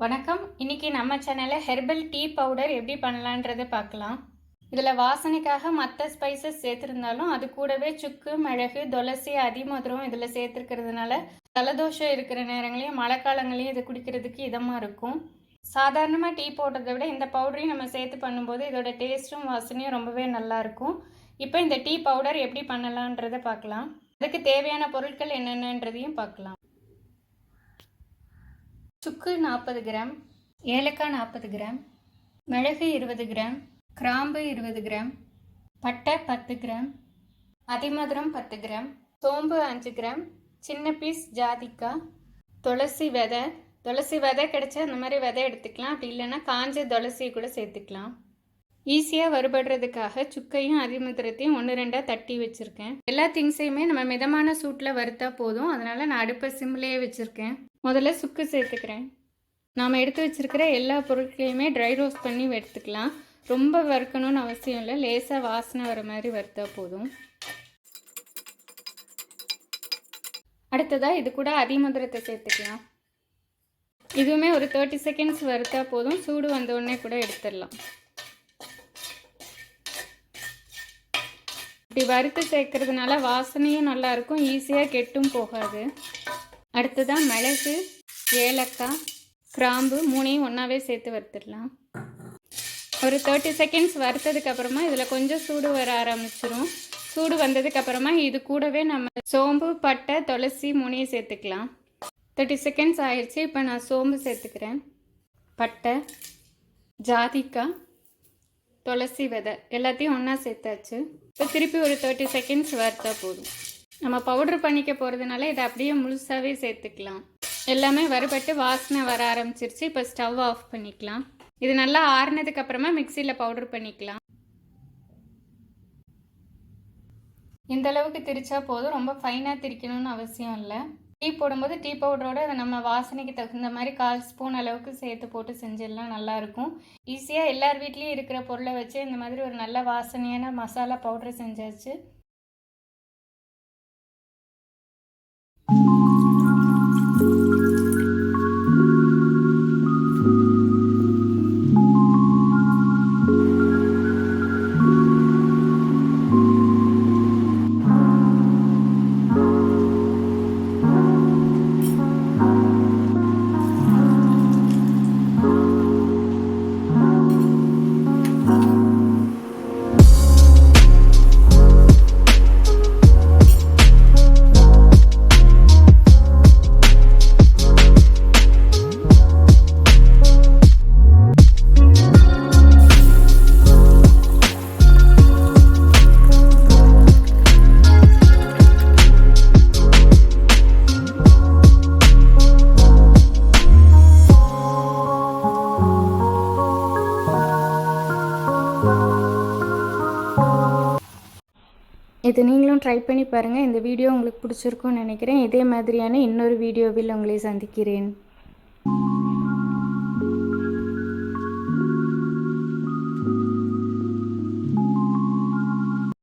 வணக்கம். இன்னைக்கு நம்ம சேனலில் ஹெர்பல் டீ பவுடர் எப்படி பண்ணலான்றதை பார்க்கலாம். இதில் வாசனைக்காக மற்ற ஸ்பைசஸ் சேர்த்துருந்தாலும் அது கூடவே சுக்கு, மிளகு, துளசி, அதிமதுரம் இதில் சேர்த்துருக்கிறதுனால ஜலதோஷம் இருக்கிற நேரங்களையும் மழை காலங்களையும் இது குடிக்கிறதுக்கு இதமாக இருக்கும். சாதாரணமாக டீ போடுறதை விட இந்த பவுடரையும் நம்ம சேர்த்து பண்ணும்போது இதோட டேஸ்ட்டும் வாசனையும் ரொம்பவே நல்லாயிருக்கும். இப்போ இந்த டீ பவுடர் எப்படி பண்ணலான்றதை பார்க்கலாம். அதுக்கு தேவையான பொருட்கள் என்னென்னன்றதையும் பார்க்கலாம். சுக்கு 40 கிராம், ஏலக்காய் 40 கிராம், மிளகு 20 கிராம், கிராம்பு 20 கிராம், பட்டை 10 கிராம், அதிமதுரம் 10 கிராம், சோம்பு 5 கிராம், சின்ன பீஸ் ஜாதிக்காய், துளசி விதை கிடைச்சா அந்த மாதிரி விதை எடுத்துக்கலாம். அப்படி இல்லைன்னா காஞ்ச துளசியை கூட சேர்த்துக்கலாம். ஈஸியாக வறுபடுறதுக்காக சுக்கையும் அதிமதுரத்தையும் 1-2 தட்டி வச்சுருக்கேன். எல்லா திங்ஸையுமே நம்ம மிதமான சூட்டில் வறுத்தா போதும். அதனால் நான் அடுப்பை சிம்லேயே வச்சுருக்கேன். முதல்ல சுக்கு சேர்த்துக்கிறேன். நாம் எடுத்து வச்சுருக்கிற எல்லா பொருட்களையுமே ட்ரை ரோஸ்ட் பண்ணி எடுத்துக்கலாம். ரொம்ப வறுக்கணும்னு அவசியம் இல்லை. லேசாக வாசனை வர மாதிரி வறுத்தா போதும். அடுத்ததாக இது கூட அதிமதுரத்தை சேர்த்துக்கலாம். இதுவுமே ஒரு 30 செகண்ட்ஸ் வறுத்தா போதும். சூடு வந்தோடனே கூட எடுத்துடலாம். இப்படி வறுத்து சேர்க்கறதுனால வாசனையும் நல்லாயிருக்கும், ஈஸியாக கெட்டும் போகாது. அடுத்ததான் மிளகு, ஏலக்காய், கிராம்பு 3ஐயும் ஒன்றாவே சேர்த்து வறுத்துடலாம். ஒரு 30 செகண்ட்ஸ் வறுத்ததுக்கப்புறமா இதில் கொஞ்சம் சூடு வர ஆரம்பிச்சிடும். சூடு வந்ததுக்கப்புறமா இது கூடவே நம்ம சோம்பு, பட்டை, துளசி 3ஐயும் சேர்த்துக்கலாம். 30 செகண்ட்ஸ் ஆயிடுச்சு. இப்போ நான் சோம்பு சேர்த்துக்கிறேன். பட்டை, ஜாதிக்காய், துளசி விதை எல்லாத்தையும் ஒன்றா சேர்த்தாச்சு. இப்போ திருப்பி ஒரு 30 செகண்ட்ஸ் வறுத்தா போதும். நம்ம பவுட்ரு பண்ணிக்க போகிறதுனால இதை அப்படியே முழுசாகவே சேர்த்துக்கலாம். எல்லாமே வறுபட்டு வாசனை வர ஆரம்பிச்சிருச்சு. இப்போ ஸ்டவ் ஆஃப் பண்ணிக்கலாம். இது நல்லா ஆறுனதுக்கப்புறமா மிக்சியில் பவுட்ரு பண்ணிக்கலாம். இந்த அளவுக்கு திரிச்சா போதும். ரொம்ப ஃபைனாக திரிக்கணும்னு அவசியம் இல்லை. டீ போடும்போது டீ பவுடரோடு அதை நம்ம வாசனைக்கு தகுந்த மாதிரி 1/4 ஸ்பூன் அளவுக்கு சேர்த்து போட்டு செஞ்சிடலாம். நல்லாயிருக்கும். ஈஸியாக எல்லார் வீட்லேயும் இருக்கிற பொருளை வச்சு இந்த மாதிரி ஒரு நல்ல வாசனையான மசாலா பவுட்ரு செஞ்சாச்சு. இது நீங்களும் ட்ரை பண்ணி பாருங்கள். இந்த வீடியோ உங்களுக்கு பிடிச்சிருக்கும்னு நினைக்கிறேன். இதே மாதிரியான இன்னொரு வீடியோவில் உங்களை சந்திக்கிறேன்.